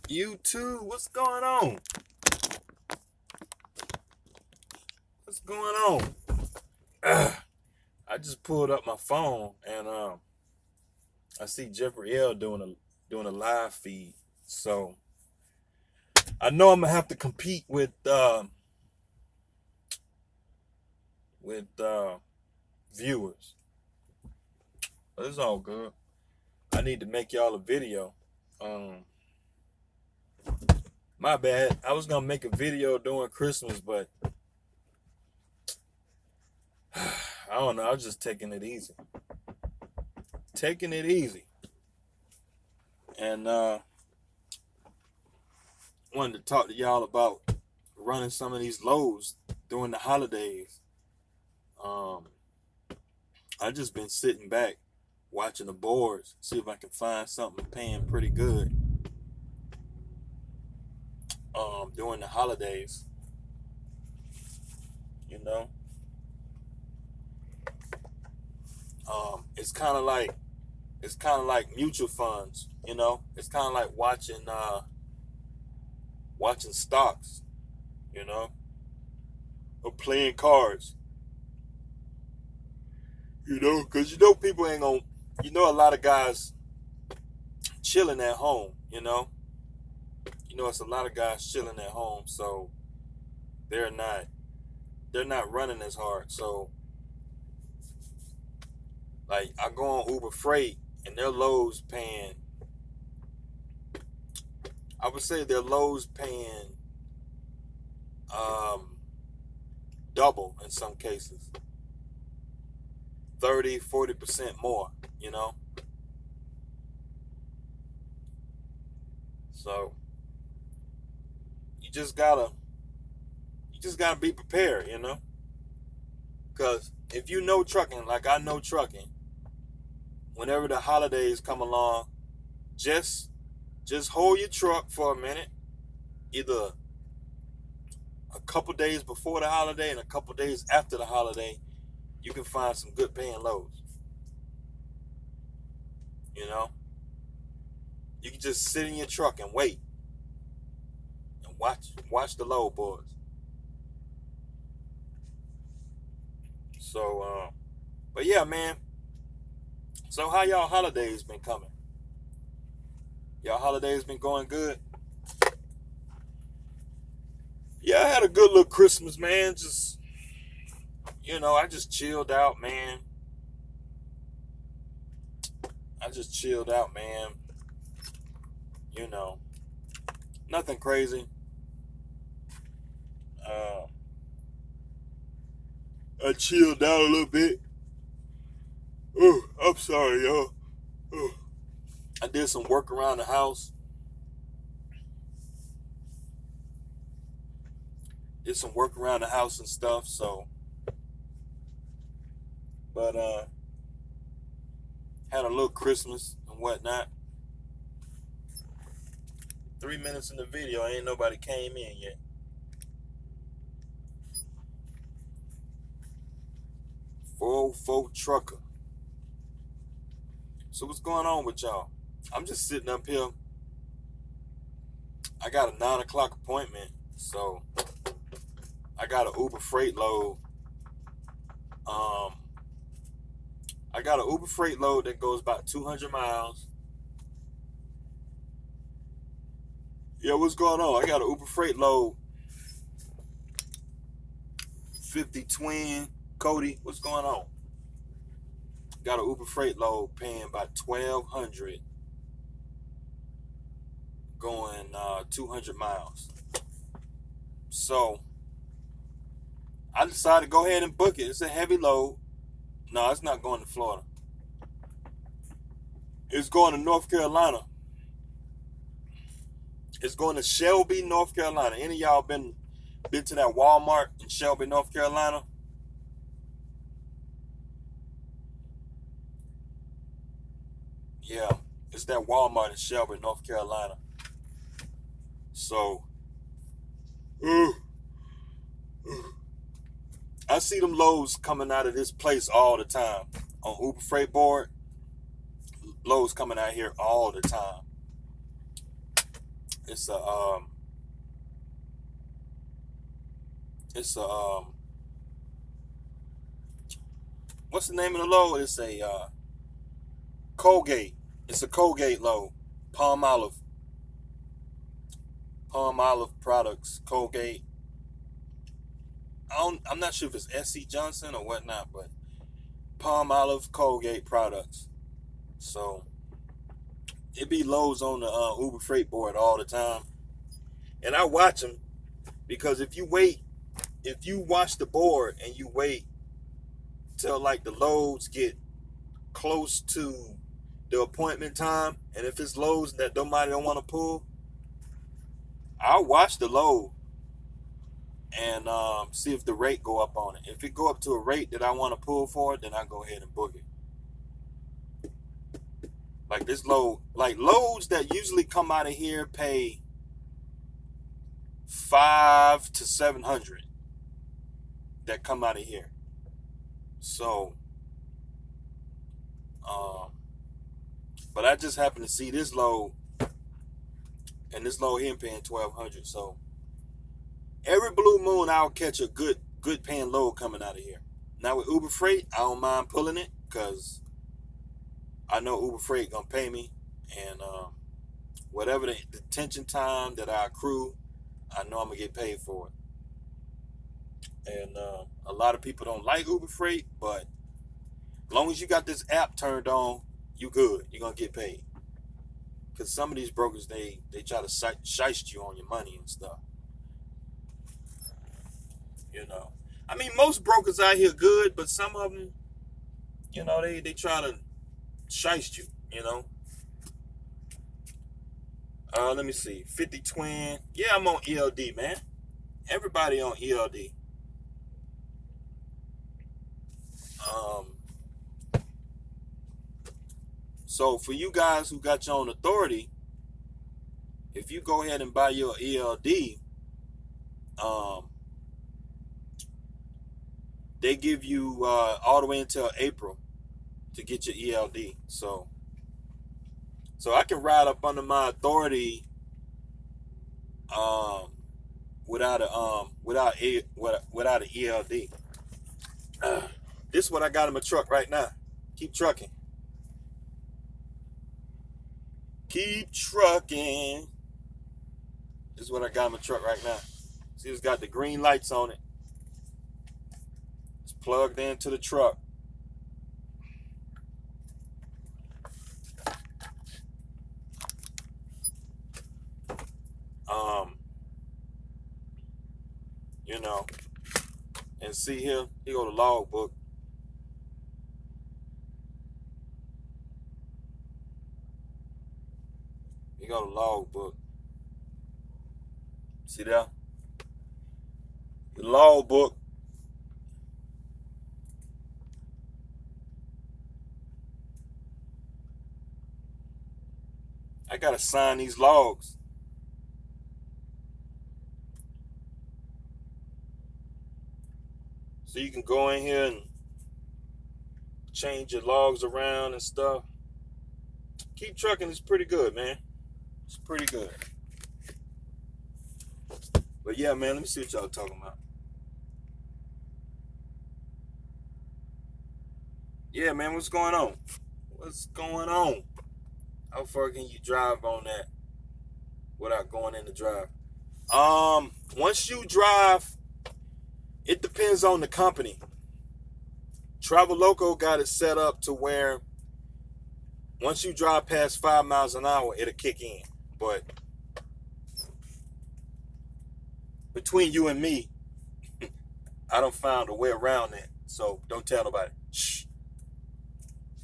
YouTube, what's going on? What's going on? I just pulled up my phone and I see Jeffrey L doing a live feed. So I know I'm gonna have to compete with viewers. But it's all good. I need to make y'all a video. My bad. I was gonna make a video during Christmas, but I don't know. I was just taking it easy. And wanted to talk to y'all about running some of these loads during the holidays. I just been sitting back watching the boards, see if I can find something paying pretty good during the holidays. You know, it's kind of like mutual funds. You know, it's kind of like watching stocks. You know, or playing cards. You know, because people ain't gonna. A lot of guys chilling at home. It's a lot of guys chilling at home, so they're not running as hard. So, like, I go on Hoover Freight, and their loads paying. I would say their loads paying double in some cases, 30-40% more. So you just gotta be prepared, because if you know trucking, like I know trucking, whenever the holidays come along, just hold your truck for a minute, either a couple days before the holiday and a couple days after the holiday. You can find some good paying loads. You can just sit in your truck and wait and watch the load boards. So, but yeah, man. So how y'all holidays been coming? Y'all holidays been going good? Yeah, I had a good little Christmas, man. Just, I just chilled out, man. Nothing crazy. I chilled out a little bit. Oh, I'm sorry, y'all. Oh. I did some work around the house. And stuff, so. But, had a little Christmas and whatnot. 3 minutes in the video, ain't nobody came in yet. Full trucker. So what's going on with y'all? I'm just sitting up here. I got a 9 o'clock appointment, so I got an Hoover Freight load. I got an Hoover Freight load that goes about 200 miles. Yeah, what's going on? I got an Hoover Freight load. 50 twin. Cody, what's going on? Got an Hoover Freight load paying about $1,200 going 200 miles. So I decided to go ahead and book it. It's a heavy load. No, it's not going to Florida. It's going to North Carolina. It's going to Shelby, North Carolina. Any of y'all been to that Walmart in Shelby, North Carolina? Yeah, it's that Walmart in Shelby, North Carolina. So, I see them loads coming out of this place all the time. On Hoover Freight board, loads coming out here all the time. it's a it's a what's the name of the load? It's a Colgate. It's a Colgate load. Palm olive products. Colgate. I'm not sure if it's SC Johnson or whatnot, but palm olive Colgate products. So it be loads on the Hoover Freight board all the time, and I watch them because if you watch the board and you wait till like the loads get close to the appointment time, and if it's loads that nobody don't want to pull, I'll watch the load and see if the rate go up on it. If it go up to a rate that I want to pull for it, then I go ahead and book it. Like this load, like loads that usually come out of here pay $500 to $700 that come out of here. So, but I just happen to see this load, and this load here paying $1,200. So every blue moon, I'll catch a good paying load coming out of here. Now with Hoover Freight, I don't mind pulling it because I know Hoover Freight gonna pay me, and whatever the detention time that I accrue, I know I'm gonna get paid for it. And a lot of people don't like Hoover Freight, but as long as you got this app turned on, you good. You're gonna get paid. Because some of these brokers, they try to shiest you on your money and stuff. You know, I mean, most brokers out here good, but some of them, you know, they try to shiest you, you know. Let me see. 50 twin. Yeah, I'm on ELD, man. Everybody on ELD. So for you guys who got your own authority, if you go ahead and buy your ELD, they give you all the way until April to get your ELD. So I can ride up under my authority without an ELD. This is what I got in my truck right now. Keep trucking. Keep trucking. This is what I got in my truck right now. See, it's got the green lights on it. It's plugged into the truck. You know, and see here go the log book. You got a log book. See there? The log book. I gotta sign these logs. So you can go in here and change your logs around and stuff. Keep trucking is pretty good, man. It's pretty good. But yeah, man, let me see what y'all talking about. Yeah, man, what's going on? What's going on? How far can you drive on that without going in the drive? Once you drive, it depends on the company. Travel-Loco got it set up to where once you drive past 5 miles an hour, it'll kick in. But between you and me, I done found a way around that. So don't tell nobody. Shh.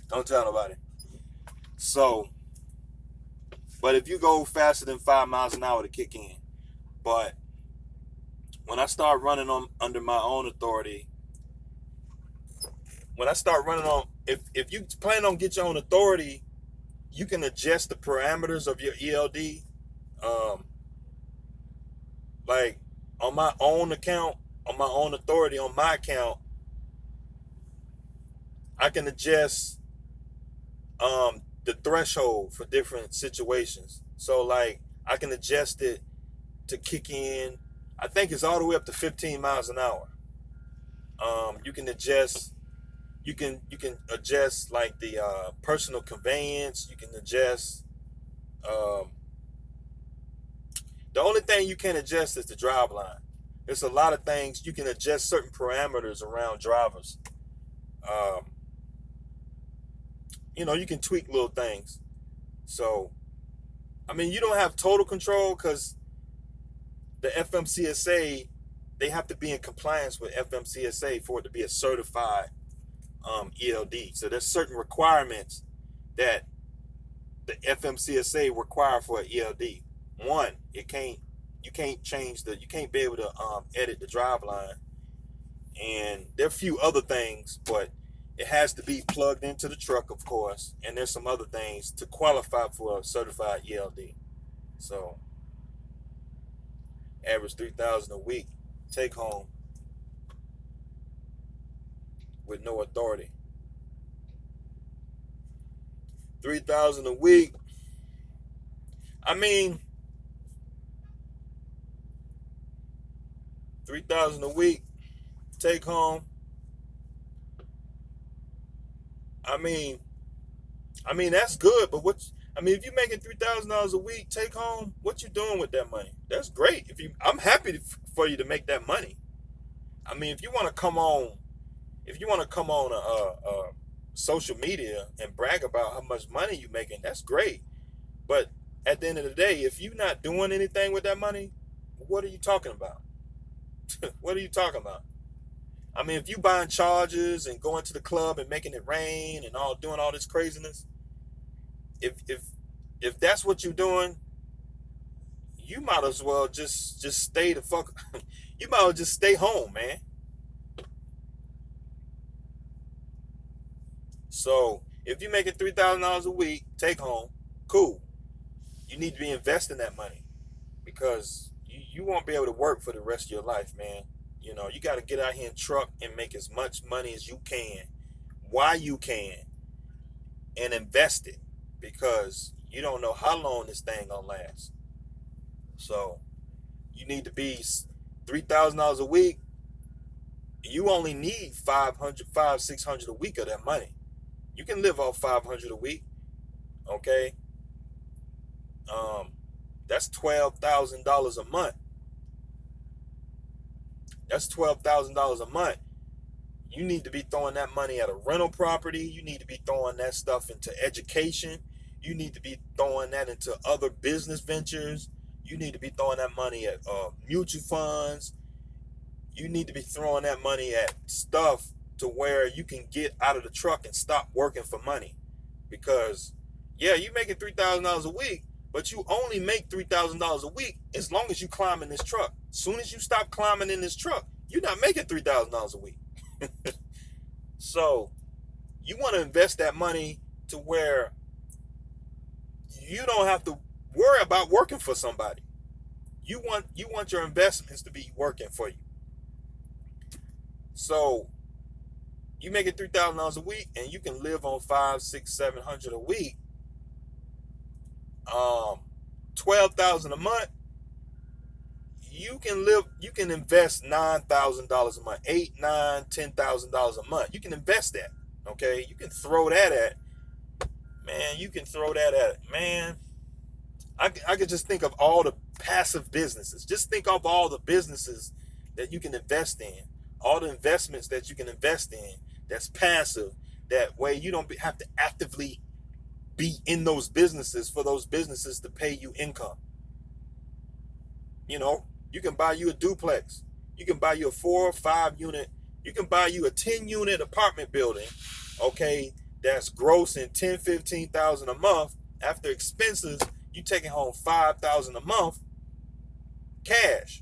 Don't tell nobody. So, but if you go faster than 5 miles an hour, it'll kick in. But when I start running under my own authority, if you plan on get your own authority, you can adjust the parameters of your ELD. Like on my own account, on my own authority, on my account, I can adjust the threshold for different situations. So like I can adjust it to kick in. I think it's all the way up to 15 miles an hour. You can adjust. You can adjust like the personal conveyance. You can adjust. The only thing you can't adjust is the drive line. There's a lot of things you can adjust certain parameters around drivers. You can tweak little things. So, I mean, you don't have total control because the FMCSA, they have to be in compliance with FMCSA for it to be a certified ELD. So there's certain requirements that the FMCSA require for an ELD. One, you can't be able to edit the drive line, and there are a few other things, but it has to be plugged into the truck, of course, and there's some other things to qualify for a certified ELD. So average 3,000 a week take home with no authority. 3,000 a week. I mean, 3,000 a week take home. I mean that's good, but if you're making $3,000 a week take home, what you doing with that money? That's great. I'm happy for you to make that money. I mean, if you want to come on social media and brag about how much money you're making, that's great. But at the end of the day, if you're not doing anything with that money, what are you talking about? What are you talking about? I mean, if you buying chargers and going to the club and making it rain and doing all this craziness, if that's what you're doing, you might as well just stay the fuck. You might as well just stay home, man. So if you're making $3,000 a week take home, cool. You need to be investing that money because you won't be able to work for the rest of your life, man. You got to get out here and truck and make as much money as you can while you can and invest it because you don't know how long this thing gonna last. So you need to be $3,000 a week. You only need $600 a week of that money. You can live off $500 a week. Okay. That's $12,000 a month. That's $12,000 a month. You need to be throwing that money at a rental property. You need to be throwing that stuff into education. You need to be throwing that into other business ventures. You need to be throwing that money at mutual funds. You need to be throwing that money at stuff to where you can get out of the truck and stop working for money. Because, yeah, you're making $3,000 a week, but you only make $3,000 a week as long as you climb in this truck. As soon as you stop climbing in this truck, you're not making $3,000 a week. So you want to invest that money to where you don't have to worry about working for somebody. You want your investments to be working for you. So you make it $3,000 a week and you can live on $500, $600, $700 a week. $12,000 a month. You can invest $9,000 a month, $8,000, $9,000, $10,000 a month. You can invest that. Okay, you can throw that at, man. You can throw that at, man. I could just think of all the passive businesses. Just think of all the businesses that you can invest in, all the investments that you can invest in. That's passive. That way you don't have to actively be in those businesses for those businesses to pay you income. You can buy you a duplex. You can buy you a 4 or 5 unit. You can buy you a 10 unit apartment building, okay, that's grossing $10,000, $15,000 a month. After expenses, you taking home $5,000 a month cash.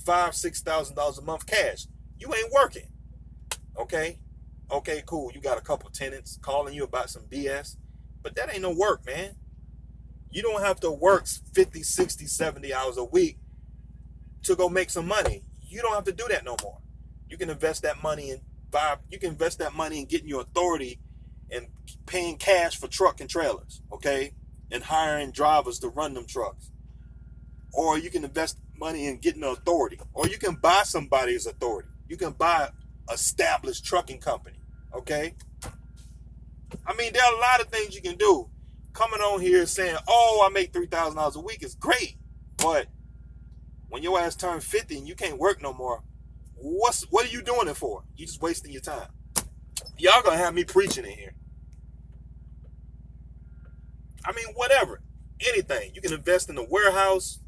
$5,000, $6,000 a month cash. You ain't working. Okay, cool. You got a couple tenants calling you about some BS, but that ain't no work, man. You don't have to work 50, 60, 70 hours a week to go make some money. You don't have to do that no more. You can invest that money in getting your authority and paying cash for truck and trailers, okay? And hiring drivers to run them trucks. or you can invest money in getting an authority, or you can buy somebody's authority. You can buy established trucking company, okay? I mean, there are a lot of things you can do. Coming on here saying, oh, I make $3,000 a week is great, but when your ass turn 50 and you can't work no more, what are you doing it for? You just wasting your time. Y'all gonna have me preaching in here. I mean, whatever, anything. You can invest in a warehouse,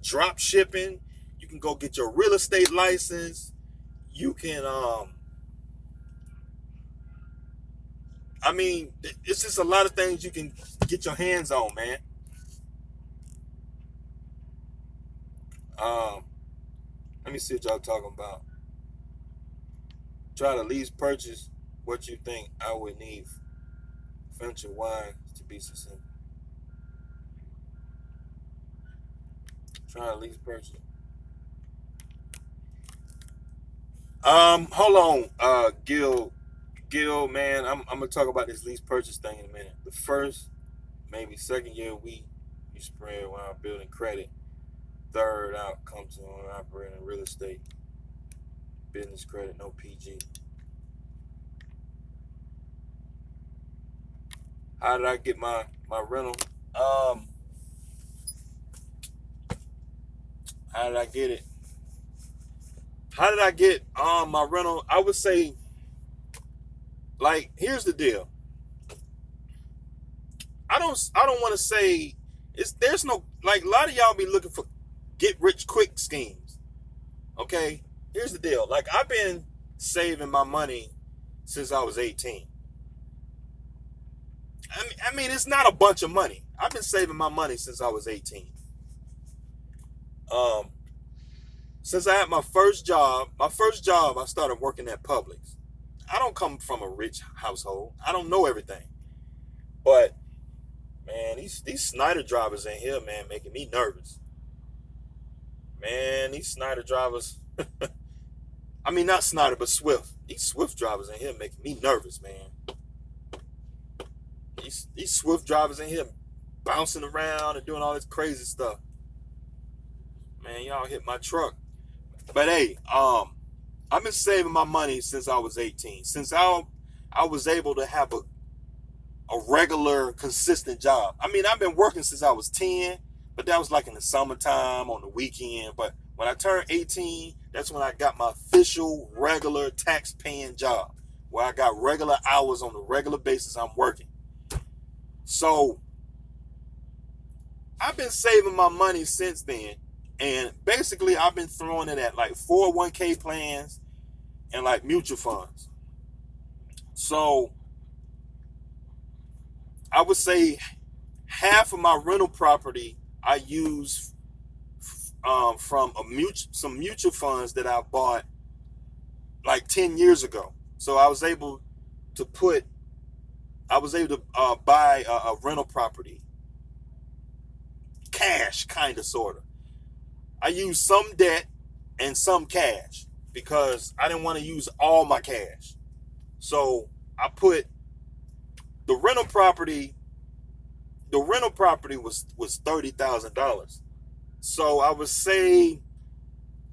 drop shipping. You can go get your real estate license. You can, I mean, it's just a lot of things you can get your hands on, man. Let me see what y'all talking about. Try to lease purchase what you think I would need venture wine to be succinct. Try to lease purchase. Hold on, Gil, man, I'm gonna talk about this lease purchase thing in a minute. The first, maybe second year we spread while building credit. Third out comes on operating real estate, business credit, no PG. How did I get my rental? How did I get it? How did I get my rental? I would say, like, here's the deal. I don't want to say there's no, like, a lot of y'all be looking for get rich quick schemes. Okay? Here's the deal. Like, I've been saving my money since I was 18. I mean, it's not a bunch of money. I've been saving my money since I was 18. Since I had my first job, I started working at Publix. I don't come from a rich household. I don't know everything. But, man, these Snyder drivers in here, man, making me nervous. Man, these Snyder drivers, I mean, not Snyder, but Swift. These Swift drivers in here making me nervous, man. These Swift drivers in here bouncing around and doing all this crazy stuff. Man, y'all hit my truck. But hey, I've been saving my money since I was 18. Since I was able to have a regular, consistent job. I mean, I've been working since I was 10, but that was like in the summertime, on the weekend. But when I turned 18, that's when I got my official, regular, tax-paying job, where I got regular hours on a regular basis I'm working. So I've been saving my money since then. And basically, I've been throwing it at like 401k plans and like mutual funds. So I would say half of my rental property I use from some mutual funds that I bought like 10 years ago. So I was able to buy a rental property, cash, kind of, sort of. I used some debt and some cash because I didn't want to use all my cash. So I put the rental property was $30,000. So I would say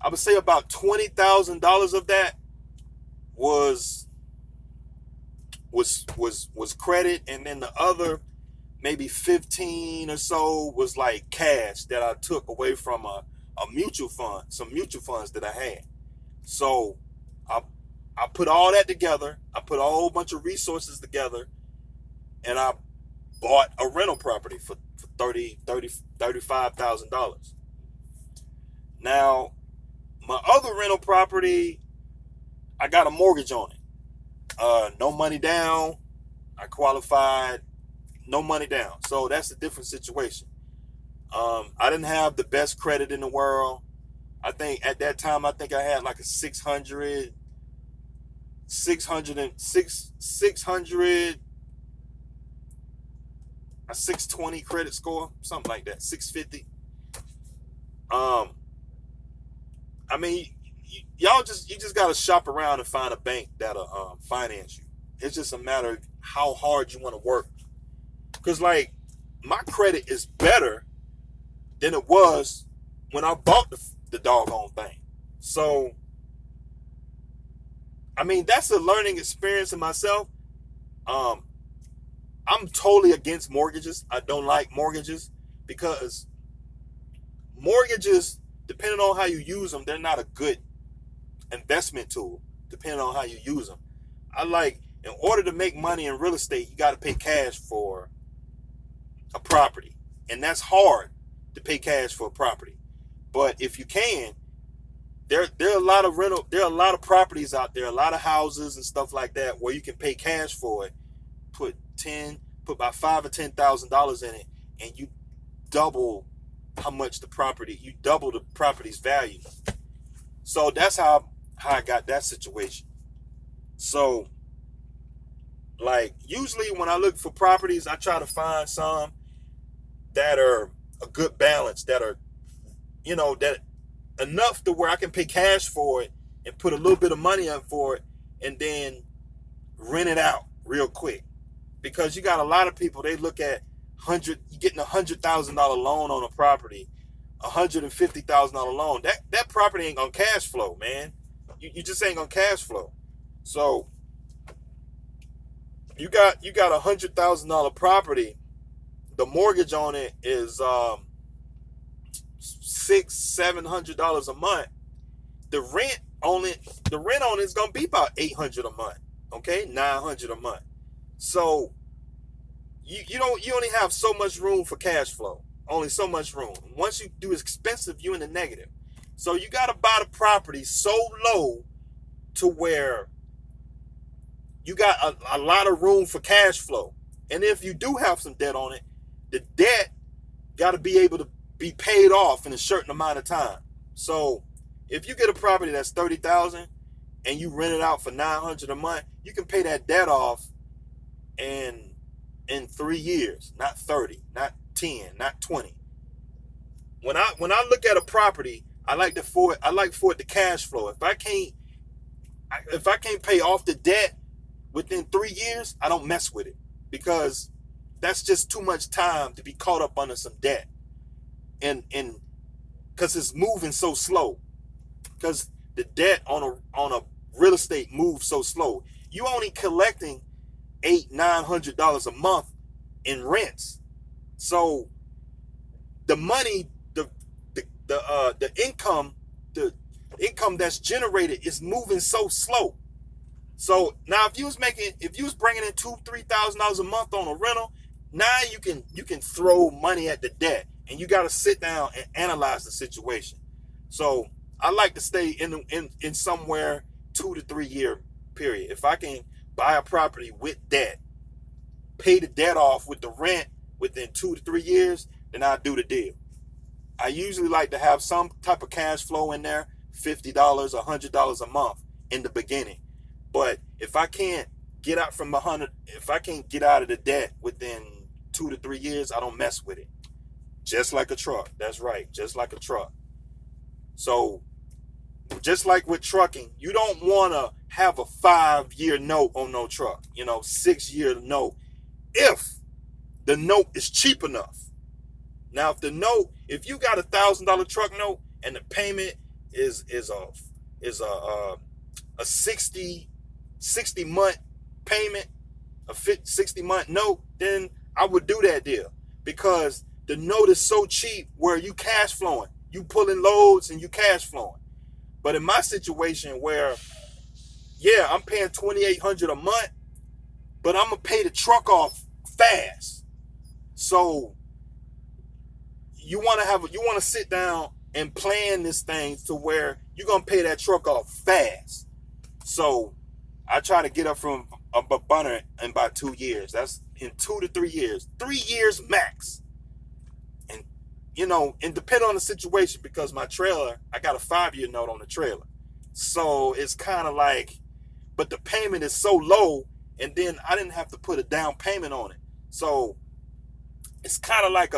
about $20,000 of that was credit, and then the other maybe 15 or so was like cash that I took away from a mutual fund, some mutual funds that I had. So I put all that together. I put a whole bunch of resources together, and I bought a rental property for $35,000. Now, my other rental property, I got a mortgage on it. No money down. I qualified, no money down. So that's a different situation. I didn't have the best credit in the world. I think at that time, I had like a 620 credit score, something like that, 650. I mean, you just got to shop around and find a bank that'll finance you. It's just a matter of how hard you want to work. Because, like, my credit is better than it was when I bought the doggone thing. So, I mean, that's a learning experience in myself. I'm totally against mortgages. I don't like mortgages because mortgages, depending on how you use them, they're not a good investment tool, depending on how you use them. In order to make money in real estate, you got to pay cash for a property. And that's hard to pay cash for a property. But if you can, there are a lot of properties out there, a lot of houses and stuff like that where you can pay cash for it, put about $5,000 or $10,000 in it, and you double the property's value. So that's how I got that situation. So, like, usually when I look for properties, I try to find some that are a good balance, that are, that enough to where I can pay cash for it and put a little bit of money up for it and then rent it out real quick. Because you got a lot of people, they look at getting $100,000 loan on a property, $150,000 loan. That property ain't gonna cash flow, man. You just ain't gonna cash flow. So you got $100,000 property. The mortgage on it is $600-700 a month. The rent on it is gonna be about $800 a month. Okay, $900 a month. So you only have so much room for cash flow. Only so much room. Once you do expensive, you're in the negative. So you got to buy the property so low to where you got a lot of room for cash flow. And if you do have some debt on it, the debt got to be able to be paid off in a certain amount of time. So if you get a property that's $30,000 and you rent it out for $900 a month, you can pay that debt off in 3 years, not 30, not 10, not 20. When I look at a property, I like for it to cash flow. If I can't pay off the debt within 3 years, I don't mess with it, because that's just too much time to be caught up under some debt. And because it's moving so slow, because the debt on a real estate moves so slow. You only collecting $800-900 a month in rents. So the money, the income that's generated is moving so slow. So now if you was bringing in $2,000-3,000 a month on a rental, now you can throw money at the debt, and you got to sit down and analyze the situation. So I like to stay in somewhere 2 to 3 year period. If I can buy a property with debt, pay the debt off with the rent within 2 to 3 years, then I do the deal. I usually like to have some type of cash flow in there, $50, $100 a month in the beginning. But if I can't get out of the debt within 2 to 3 years, I don't mess with it. Just like a truck. That's right. Just like a truck. So just like with trucking, you don't want to have a 5-year note on no truck, 6-year note, if the note is cheap enough. Now, if you got $1,000 truck note and the payment is a 60 month payment, a 60 month note, then I would do that deal, because the note is so cheap where you cash flowing, you pulling loads and you cash flowing. But in my situation where, yeah, I'm paying $2,800 a month, but I'm gonna pay the truck off fast. So you want to sit down and plan this thing to where you're gonna pay that truck off fast. So I try to get up from a bunner in about 2 years. That's in 2 to 3 years, 3 years max. And depend on the situation, because my trailer, I got a 5-year note on the trailer. So it's kind of like, but the payment is so low, and then I didn't have to put a down payment on it. So it's kind of like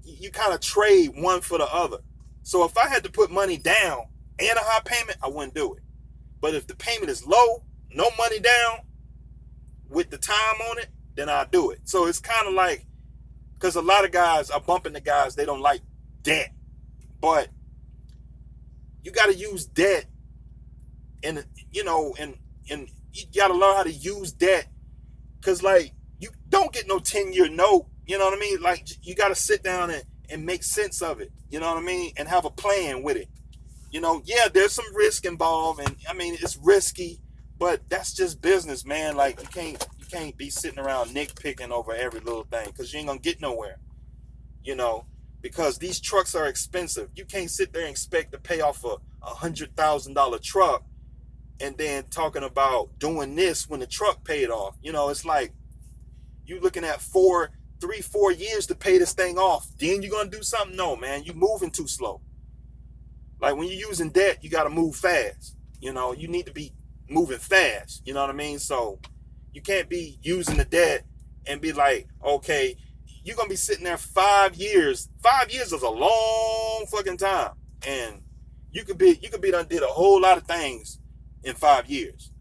you kind of trade one for the other. So if I had to put money down and a high payment, I wouldn't do it. But if the payment is low, no money down, with the time on it, then I'll do it. So it's kind of like, because a lot of guys are bumping the guys, they don't like debt. But you got to use debt, and you know, and you got to learn how to use debt, because like you don't get no 10-year note. You know what I mean? Like you got to sit down and make sense of it. You know what I mean? And have a plan with it. You know, yeah, there's some risk involved, and I mean it's risky, but that's just business, man. Like you can't be sitting around nitpicking over every little thing, because you ain't gonna get nowhere. You know, because these trucks are expensive. You can't sit there and expect to pay off a $100,000 truck and then talking about doing this when the truck paid off. You know, it's like you looking at 4 years to pay this thing off. Then you're gonna do something? No, man, you moving too slow. Like when you're using debt, you gotta move fast. You know, you need to be moving fast. You know what I mean? So you can't be using the debt and be like, okay, you're gonna be sitting there 5 years. 5 years is a long fucking time, and you could be done did a whole lot of things in 5 years.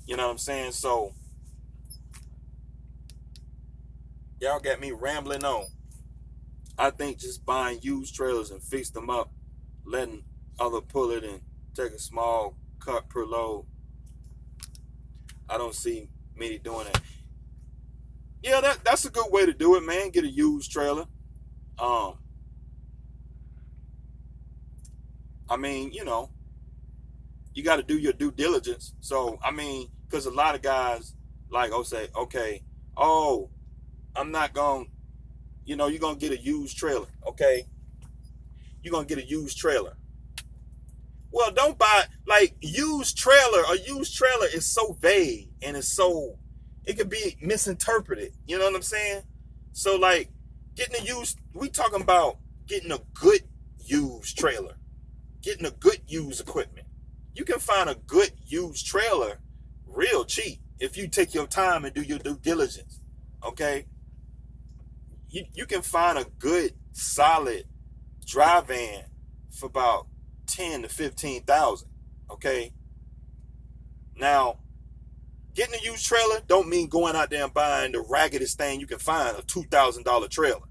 You know what I'm saying? So y'all got me rambling on. I think just buying used trailers and fix them up, letting other pull it and take a small cut per load. I don't see many doing that. Yeah, that's a good way to do it, man. Get a used trailer. I mean, you know, you got to do your due diligence. So, I mean, because a lot of guys like, say, okay, oh, I'm not going, you know, you're going to get a used trailer, okay? You're going to get a used trailer. Well, don't buy, like, used trailer. A used trailer is so vague, and it's so, it could be misinterpreted. You know what I'm saying? So, like, getting a used, we talking about getting a good used trailer, getting a good used equipment. You can find a good used trailer real cheap if you take your time and do your due diligence, okay? You can find a good, solid DriveIn for about 10 to 15,000, okay? Now, getting a used trailer don't mean going out there and buying the raggedest thing you can find, a $2,000 trailer.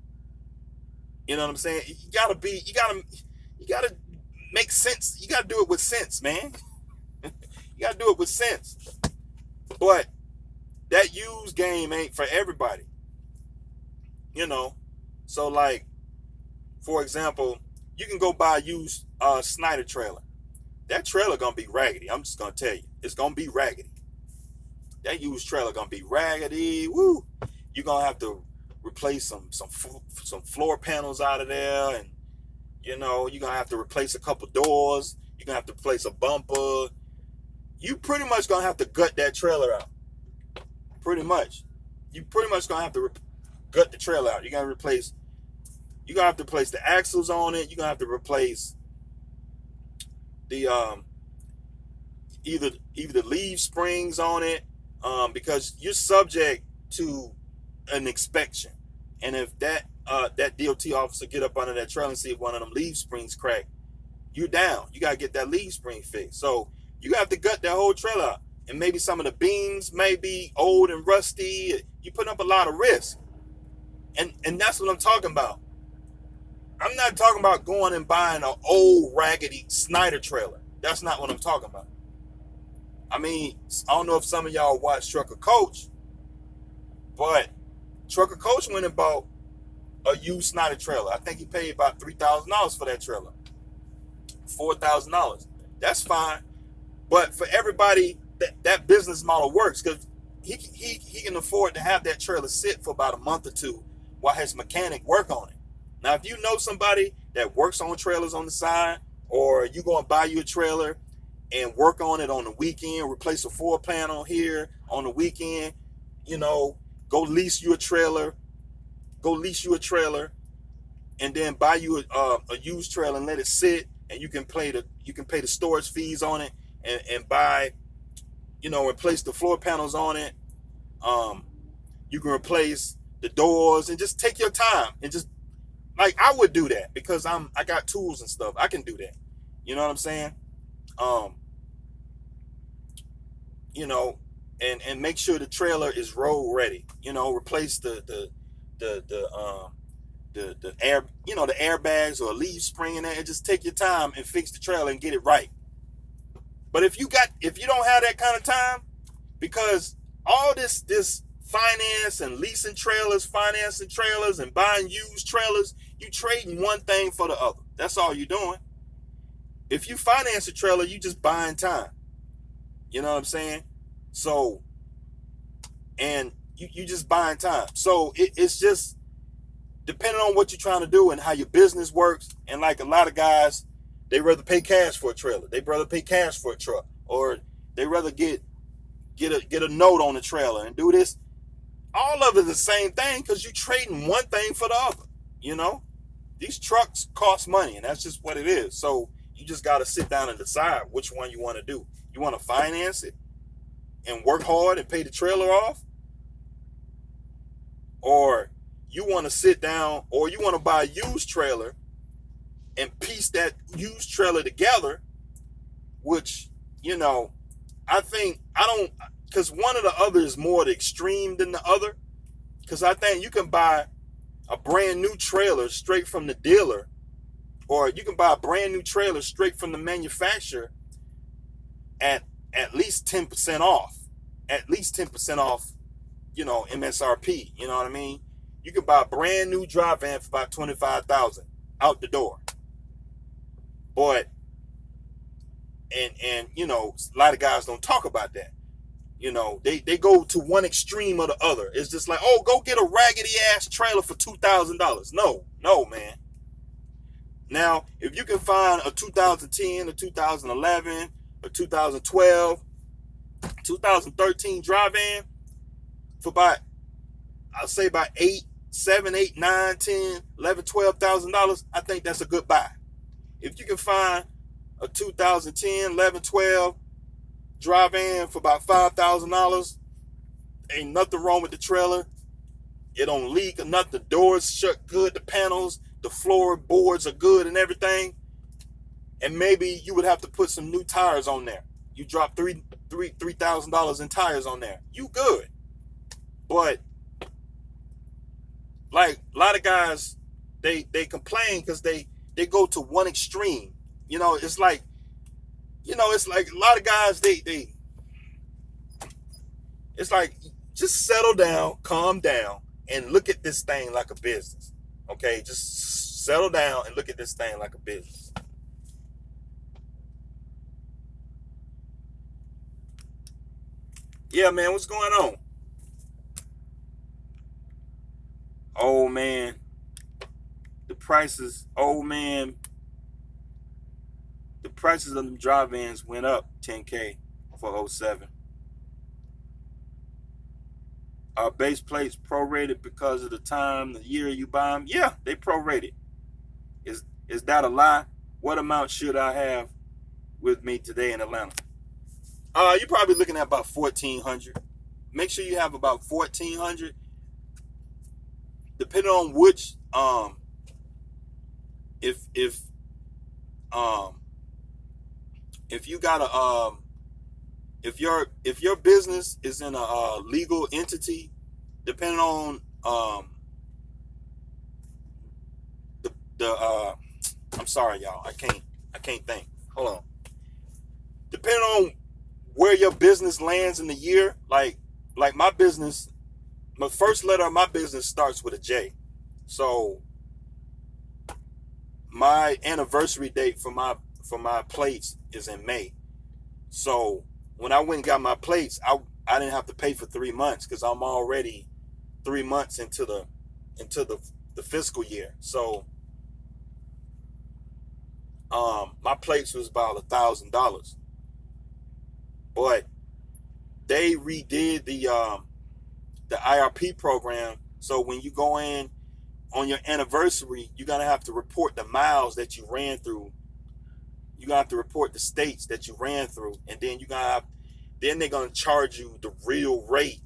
You know what I'm saying? You gotta make sense. You gotta do it with sense, man. You gotta do it with sense. But that used game ain't for everybody. You know, so like, for example, you can go buy a used Snyder trailer. That trailer gonna be raggedy. I'm just gonna tell you, it's gonna be raggedy. That used trailer gonna be raggedy. Woo! You're gonna have to replace some floor panels out of there, and you know you're gonna have to replace a couple doors. You're gonna have to replace a bumper. You pretty much gonna have to gut that trailer out. Pretty much, you pretty much gonna have to gut the trailer out. You're gonna have to replace the axles on it. You're gonna have to replace the either the leaf springs on it, because you're subject to an inspection. And if that DOT officer get up under that trailer and see if one of them leaf springs crack, you're down. You gotta get that leaf spring fixed. So you have to gut that whole trailer out. And maybe some of the beams may be old and rusty. You put up a lot of risk. And that's what I'm talking about. I'm not talking about going and buying an old raggedy Snyder trailer. That's not what I'm talking about. I mean, I don't know if some of y'all watch Trucker Coach, but Trucker Coach went and bought a used Snyder trailer. I think he paid about $3,000 for that trailer. $4,000. That's fine. But for everybody, that business model works, because he can afford to have that trailer sit for about a month or two while his mechanic work on it. Now, if you know somebody that works on trailers on the side, or you go and buy you a trailer and work on it on the weekend, replace a floor panel here on the weekend, you know, go lease you a trailer, and then buy you a used trailer and let it sit, and you can pay the storage fees on it, and buy, you know, replace the floor panels on it. You can replace the doors, and just take your time, and just, like, I would do that because I got tools and stuff. I can do that. You know what I'm saying? You know, and make sure the trailer is road ready. You know, replace the the air, the airbags or a leaf spring in there, and just take your time and fix the trailer and get it right. But if you don't have that kind of time, because all this finance and leasing trailers, financing trailers, and buying used trailers, you trading one thing for the other. That's all you're doing. If you finance a trailer, you just buying time. You know what I'm saying? So, and you just buying time. So it's just depending on what you're trying to do and how your business works. And like a lot of guys, they rather pay cash for a trailer. They rather pay cash for a truck, or they rather get a note on the trailer and do this. All of it is the same thing, because you're trading one thing for the other. These trucks cost money, and that's just what it is. So you just got to sit down and decide which one you want to do. You want to finance it and work hard and pay the trailer off, or you want to sit down, or you want to buy a used trailer and piece that used trailer together, which, because one of the other is more extreme than the other. Because I think you can buy a brand new trailer straight from the dealer, or you can buy a brand new trailer straight from the manufacturer at least 10% off. At least 10% off, MSRP. You know what I mean? You can buy a brand new DriveIn for about $25,000 out the door. But, and a lot of guys don't talk about that. They go to one extreme or the other. It's just like, oh, go get a raggedy ass trailer for $2,000. No, man. Now, if you can find a 2010, a 2011, a 2012, 2013 DriveIn for about, I'll say about $8,000, $7,000, $8,000, $9,000, $10,000, $11,000, $12,000, I think that's a good buy. If you can find a 2010, 11, 12 DriveIn for about $5,000, ain't nothing wrong with the trailer. It don't leak or nothing. The doors shut good. The panels, the floorboards are good and everything. And maybe you would have to put some new tires on there. You drop $3,000 in tires on there. You good. But like a lot of guys, they complain because they go to one extreme. It's like a lot of guys, it's like, just settle down, calm down, and look at this thing like a business. Okay, just settle down and look at this thing like a business. Yeah, man, what's going on? Oh, man. The prices, the prices of the drive-ins went up $10K for 07. Are base plates prorated because of the time, the year you buy them? Yeah, they prorated. Is that a lie? What amount should I have with me today in Atlanta? You're probably looking at about $1,400. Make sure you have about $1,400. Depending on which, if you got a, if your business is in a legal entity, depending on I'm sorry, y'all, I can't think. Hold on. Depending on where your business lands in the year, like my business, my first letter of my business starts with a J. So my anniversary date for my plates is in May. So when I went and got my plates, I didn't have to pay for 3 months because I'm already 3 months into the fiscal year. So my plates was about $1,000. But they redid the IRP program. So when you go in on your anniversary, you're gonna have to report the miles that you ran through. You're gonna have to report the states that you ran through, and then they're gonna charge you the real rate,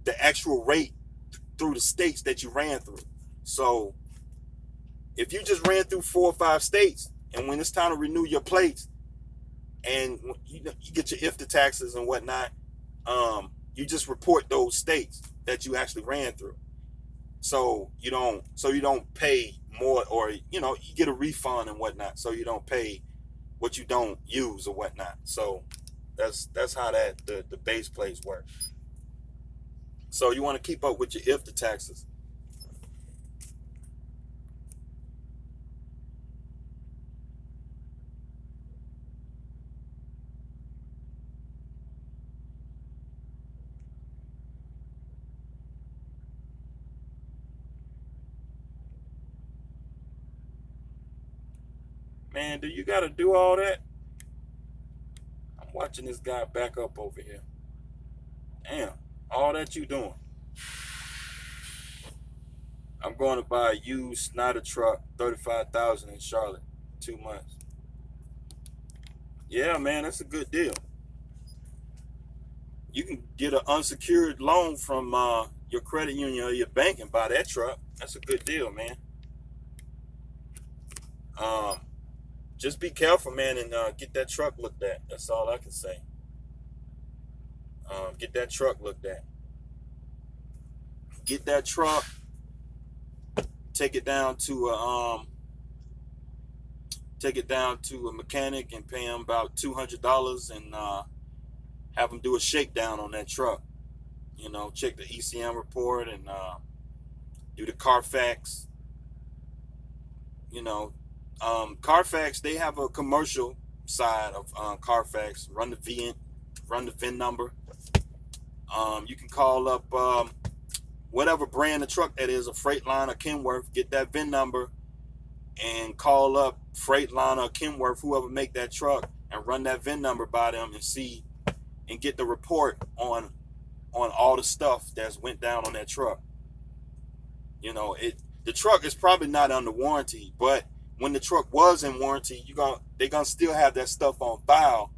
the actual rate through the states that you ran through. So if you just ran through 4 or 5 states, and when it's time to renew your plates, and you get your IFTA taxes and whatnot, you just report those states that you actually ran through. so you don't pay more, or you get a refund and whatnot, so you don't pay what you don't use or whatnot. So that's how the base plates work. So you want to keep up with your IFTA taxes. Man, do you got to do all that? I'm watching this guy back up over here. Damn, all that you doing. I'm going to buy a used Snyder truck, $35,000 in Charlotte, 2 months. Yeah, man, that's a good deal. You can get an unsecured loan from your credit union or your bank and buy that truck. That's a good deal, man. Just be careful, man, and get that truck looked at. That's all I can say. Get that truck looked at. Get that truck. Take it down to a mechanic and pay him about $200 and have him do a shakedown on that truck. Check the ECM report and do the Carfax. Carfax, they have a commercial side of Carfax. Run the VIN number. You can call up whatever brand of truck that is, a Freightliner or Kenworth. Get that VIN number and call up Freightliner or Kenworth, whoever make that truck, and run that VIN number by them and see and get the report on all the stuff that's went down on that truck. The truck is probably not under warranty, but when the truck was in warranty, they're gonna still have that stuff on file.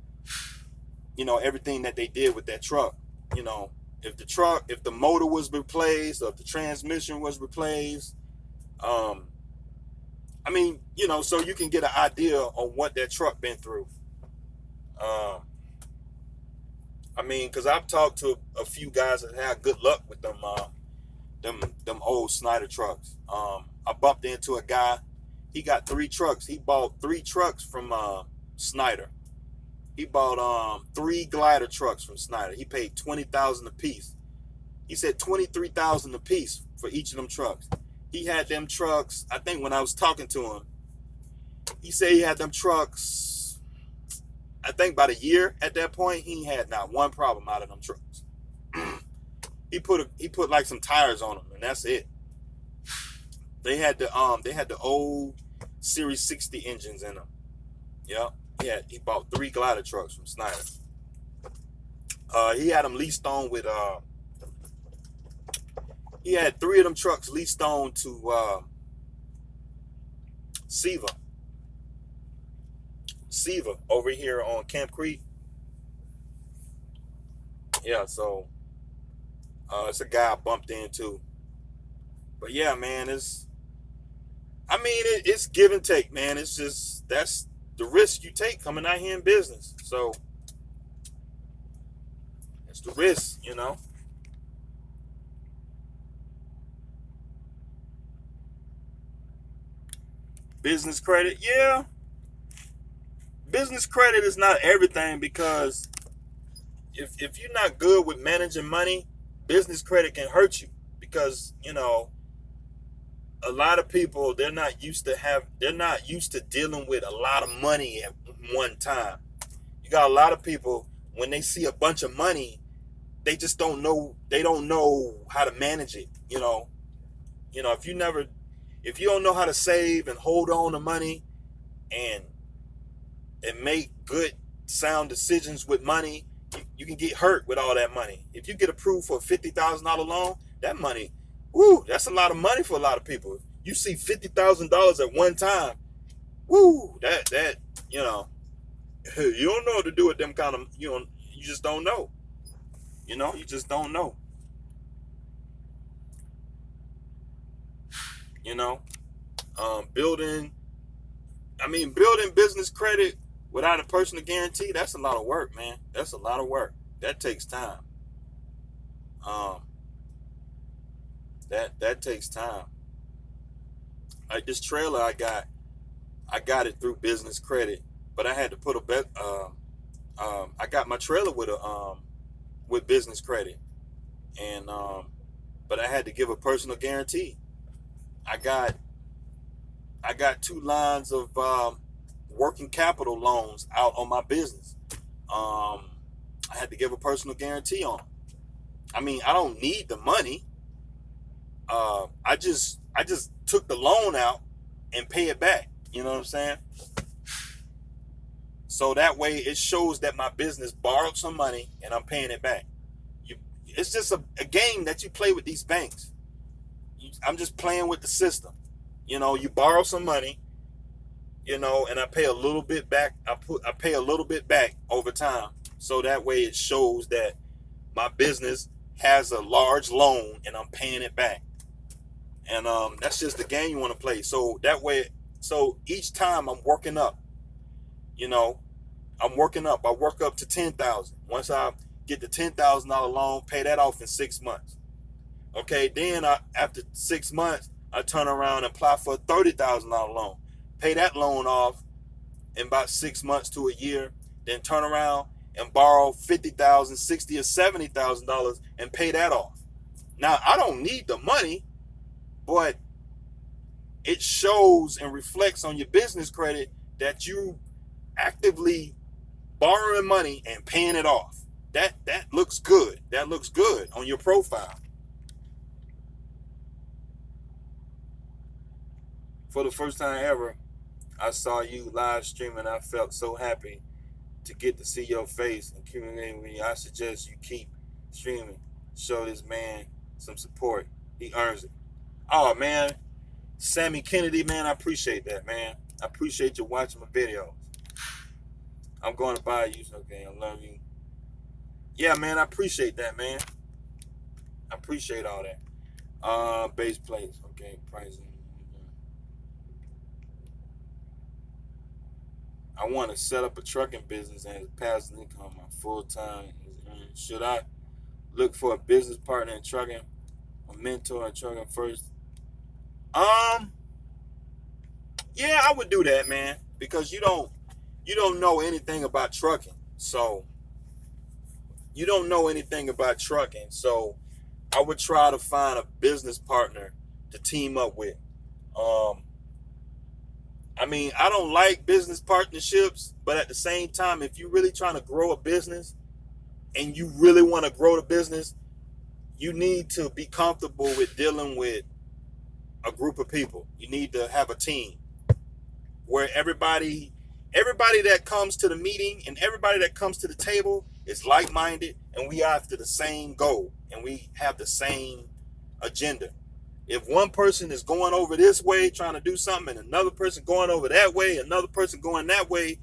Everything that they did with that truck. If the motor was replaced, or if the transmission was replaced, so you can get an idea on what that truck been through. Because I've talked to a few guys that had good luck with them old Snyder trucks. I bumped into a guy. He got 3 trucks. He bought 3 trucks from Snyder. He bought 3 glider trucks from Snyder. He paid $20,000 a piece. He said $23,000 a piece for each of them trucks. He had them trucks. I think when I was talking to him, he said he had them trucks. I think about a year at that point, he had not one problem out of them trucks. He put like some tires on them, and that's it. They had the old Series 60 engines in them. Yep. Yeah, he bought 3 glider trucks from Snyder. He had them leased on with he had 3 of them trucks leased on to Seva over here on Camp Creek. Yeah, so it's a guy I bumped into. But yeah, man, it's give and take, man. It's just, that's the risk you take coming out here in business. So it's the risk, Business credit, yeah. Business credit is not everything, because if you're not good with managing money, business credit can hurt you, because a lot of people, they're not used to dealing with a lot of money at one time. You got a lot of people, when they see a bunch of money, they just don't know how to manage it. If you don't know how to save and hold on to money and make good sound decisions with money, you can get hurt with all that money. If you get approved for a $50,000 loan, that money, woo, that's a lot of money for a lot of people. You see $50,000 at one time, woo, that you don't know what to do with them kind of, you just don't know. You just don't know. Building business credit without a personal guarantee, that's a lot of work, man. That's a lot of work. That takes time. That takes time. Like this trailer I got it through business credit, but I had to put a bet. I got my trailer with business credit, and but I had to give a personal guarantee. I got 2 lines of working capital loans out on my business. I had to give a personal guarantee on them. I mean, I don't need the money. I just took the loan out and pay it back. You know what I'm saying? So that way it shows that my business borrowed some money and I'm paying it back. It's just a game that you play with these banks. I'm just playing with the system. You know, you borrow some money, you know, and I pay a little bit back. I pay a little bit back over time. So that way it shows that my business has a large loan and I'm paying it back. And that's just the game you want to play. So that way, so each time I'm working up, you know, I'm working up. I work up to 10,000. Once I get the $10,000 loan, pay that off in 6 months. Okay, then after 6 months, I turn around and apply for a $30,000 loan. Pay that loan off in about 6 months to a year. Then turn around and borrow $50,000, $60,000 or $70,000 and pay that off. Now, I don't need the money, but it shows and reflects on your business credit that you actively borrowing money and paying it off. That looks good. That looks good on your profile. For the first time ever, I saw you live streaming. I felt so happy to get to see your face and communicate with you. I suggest you keep streaming. Show this man some support. He earns it. Oh, man. Sammy Kennedy, man, I appreciate that, man. I appreciate you watching my videos. I'm going to buy you. Okay, I love you. Yeah, man, I appreciate that, man. I appreciate all that. Base plates. Okay, pricing. I want to set up a trucking business as passive income on full-time. Should I look for a business partner in trucking, a mentor in trucking first? Yeah, I would do that, man, because you don't know anything about trucking. So you don't know anything about trucking. So I would try to find a business partner to team up with. I mean, I don't like business partnerships, but at the same time, if you're really trying to grow a business and you really want to grow the business, you need to be comfortable with dealing with a group of people. You need to have a team where everybody that comes to the meeting and everybody that comes to the table is like-minded, and we are after the same goal and we have the same agenda. If one person is going over this way trying to do something and another person going over that way, another person going that way,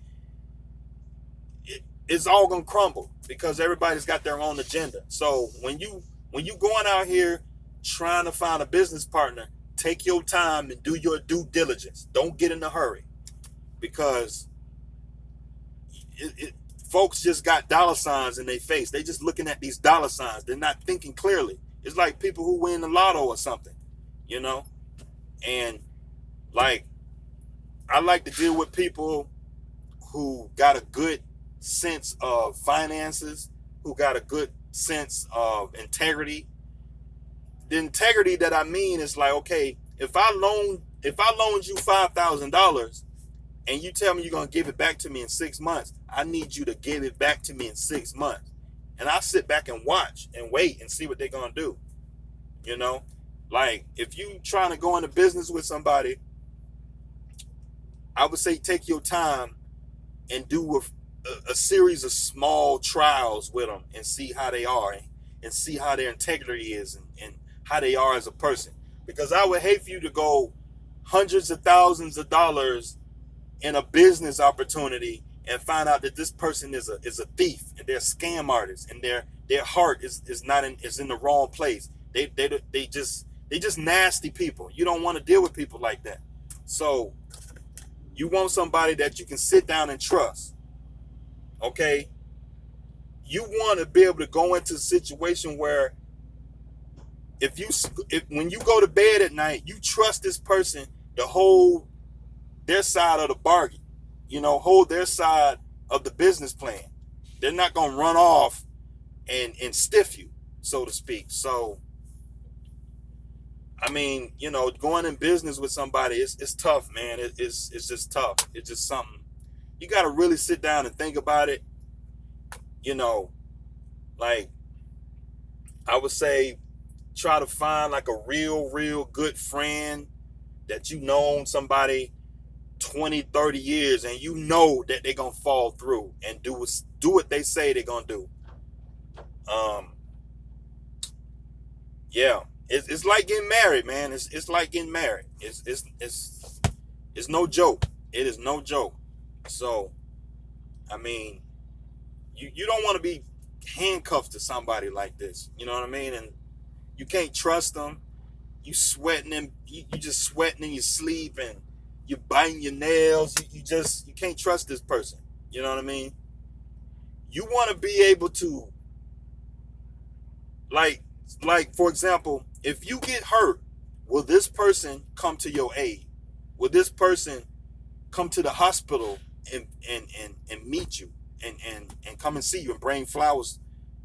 it's all going to crumble because everybody's got their own agenda. So when you going out here trying to find a business partner, take your time and do your due diligence. Don't get in a hurry, because folks just got dollar signs in their face. They just looking at these dollar signs. They're not thinking clearly. It's like people who win the lotto or something, you know? And like, I like to deal with people who got a good sense of finances, who got a good sense of integrity. The integrity that I mean is like, okay, if I loaned you $5,000 and you tell me you're going to give it back to me in 6 months, I need you to give it back to me in 6 months. And I sit back and watch and wait and see what they're going to do. You know, like if you trying to go into business with somebody, I would say take your time and do a series of small trials with them and see how they are and see how their integrity is and how they are as a person. Because I would hate for you to go hundreds of thousands of dollars in a business opportunity and find out that this person is a thief and they're a scam artist and their heart is in the wrong place. They just nasty people. You don't want to deal with people like that. So you want somebody that you can sit down and trust. Okay? You want to be able to go into a situation where when you go to bed at night, you trust this person to hold their side of the bargain, hold their side of the business plan. They're not going to run off and stiff you, so to speak. So, I mean, going in business with somebody, it's tough, man. It's just tough. It's just something. You got to really sit down and think about it. Like, I would say, try to find like a real good friend that known somebody 20, 30 years, and that they're going to fall through and do what they say they're going to do. Yeah, it's like getting married, man. It's like getting married. It's no joke. It is no joke. So, I mean, you don't want to be handcuffed to somebody like this. You know what I mean? And you can't trust them. You sweating and you just sweating in your sleep, and you're biting your nails. You can't trust this person. You know what I mean? You want to be able to, like for example, if you get hurt, will this person come to your aid? Will this person come to the hospital and meet you and come and see you and bring flowers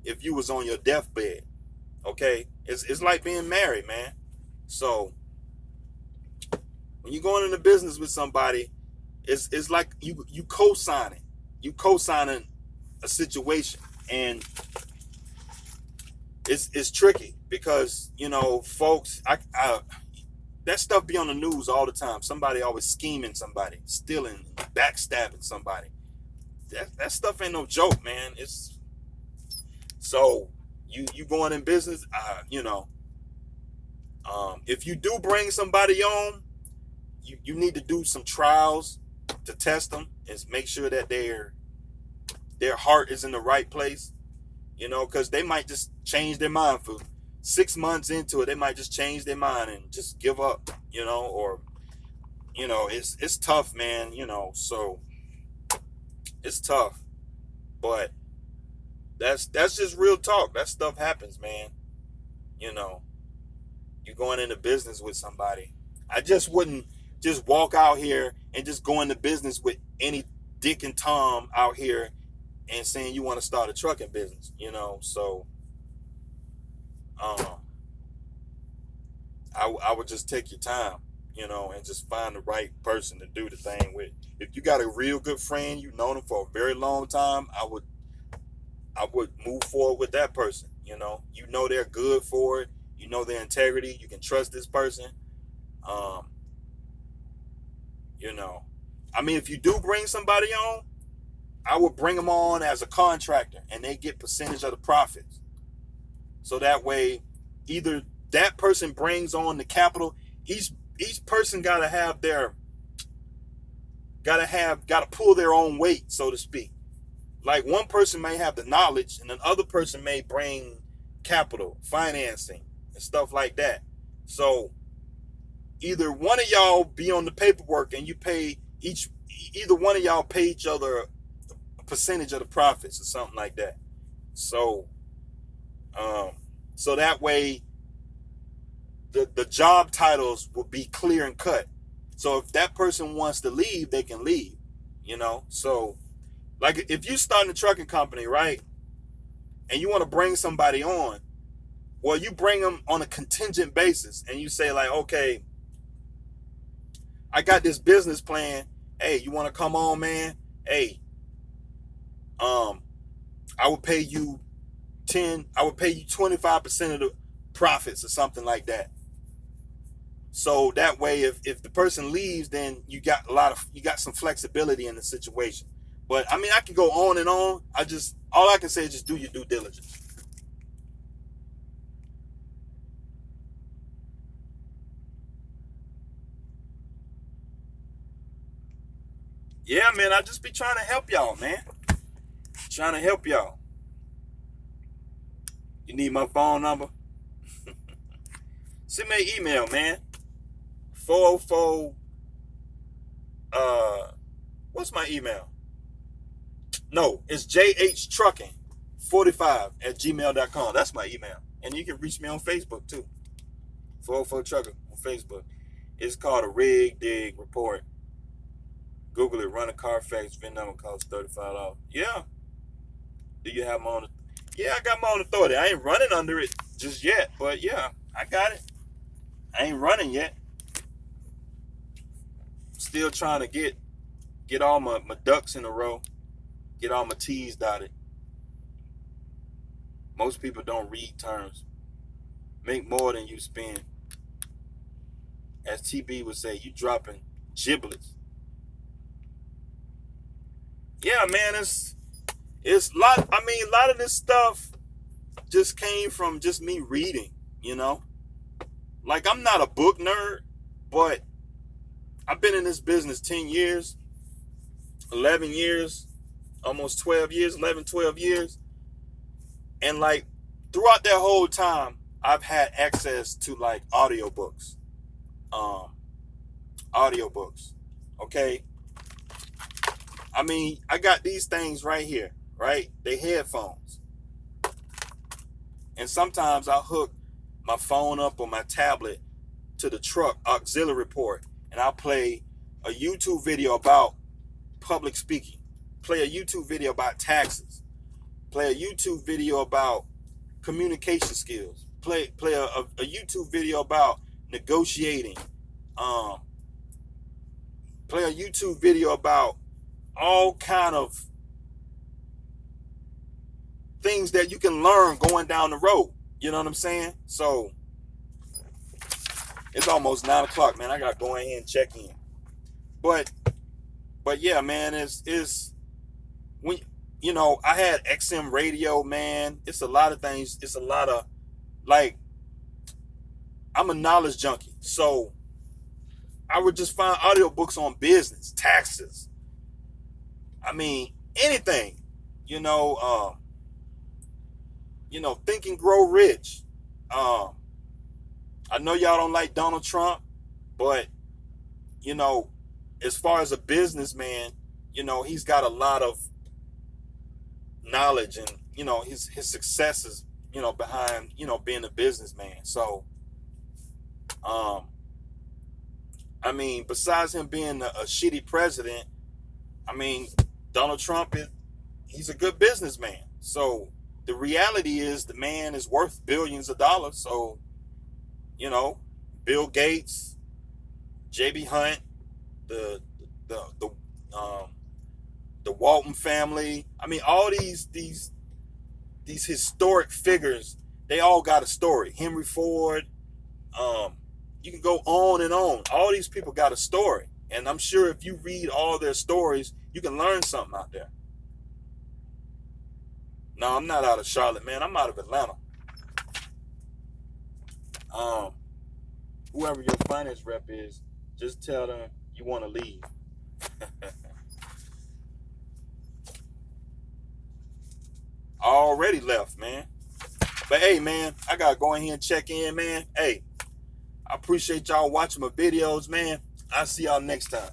if you was on your deathbed? Okay, it's like being married, man. So when you're going into business with somebody, it's like you co-signing a situation, and it's tricky because folks, that stuff be on the news all the time. Somebody always scheming somebody, stealing, backstabbing somebody. That stuff ain't no joke, man. It's so you going in business, if you do bring somebody on, you need to do some trials to test them and make sure that their heart is in the right place, because they might just change their mind for 6 months into it. They might just change their mind and just give up, or it's tough, man. So it's tough, but that's just real talk. That stuff happens, man. You're going into business with somebody. I just wouldn't just walk out here and just go into business with any Dick and Tom out here and saying you want to start a trucking business, so I would just take your time, and just find the right person to do the thing with. If you got a real good friend, you've known them for a very long time, I would move forward with that person. They're good for it. Their integrity. You can trust this person. I mean, if you do bring somebody on, I would bring them on as a contractor, and they get percentage of the profits. So that way, either that person brings on the capital. Each person gotta pull their own weight, so to speak. Like, one person may have the knowledge, and another person may bring capital, financing, and stuff like that. So either one of y'all be on the paperwork, and you pay either one of y'all pay each other a percentage of the profits or something like that. So so that way the job titles will be clear and cut. So if that person wants to leave, they can leave, So like, if you start a trucking company, right, and you want to bring somebody on, well, you bring them on a contingent basis, and you say, like, okay, I got this business plan. Hey, you want to come on, man? Hey, I would pay you 25% of the profits or something like that. So that way, if the person leaves, then you got some flexibility in the situation. But I mean, I can go on and on. All I can say is just do your due diligence. Yeah, man, I just be trying to help y'all, man. Trying to help y'all. You need my phone number? Send me an email, man. 404, what's my email? No, it's jhtrucking45@gmail.com. That's my email. And you can reach me on Facebook too. 404 Trucker on Facebook. It's called a Rig Dig Report. Google it. Run a Carfax. VIN number costs $35. Yeah. Do you have my own? Yeah, I got my own authority. I ain't running under it just yet, but yeah, I got it. I ain't running yet. Still trying to get all my ducks in a row. Get all my T's dotted. Most people don't read terms. Make more than you spend. As TB would say, you dropping giblets. Yeah, man, it's a lot. I mean, a lot of this stuff just came from just me reading, you know? Like, I'm not a book nerd, but I've been in this business 10 years, 11 years, almost 12 years, 11, 12 years. And, like, throughout that whole time, I've had access to, like, audiobooks. Okay? I mean, I got these things right here, right? They headphones. And sometimes I'll hook my phone up or my tablet to the truck auxiliary port, and I'll play a YouTube video about public speaking, play a YouTube video about taxes, play a YouTube video about communication skills, play a YouTube video about negotiating, play a YouTube video about all kind of things that you can learn going down the road. You know what I'm saying? So it's almost 9 o'clock, man. I gotta go in here and check in. But yeah, man, it's when, you know, I had XM radio, man. It's a lot of things. It's a lot of, like, I'm a knowledge junkie. So I would just find audiobooks on business, taxes. I mean, anything, you know, Think and Grow Rich. I know y'all don't like Donald Trump, but, you know, as far as a businessman, you know, he's got a lot of knowledge and, you know, his successes, you know, behind, you know, being a businessman. So, I mean, besides him being a shitty president, I mean, Donald Trump he's a good businessman. So the reality is the man is worth billions of dollars. So, you know, Bill Gates, J.B. Hunt, the Walton family. I mean, all these historic figures, they all got a story. Henry Ford. You can go on and on. All these people got a story. And I'm sure if you read all their stories, you can learn something out there. No, I'm not out of Charlotte, man. I'm out of Atlanta. Whoever your finance rep is, just tell them you want to leave. Already left, man. But hey, man, I got to go in here and check in, man. Hey, I appreciate y'all watching my videos, man. I'll see y'all next time.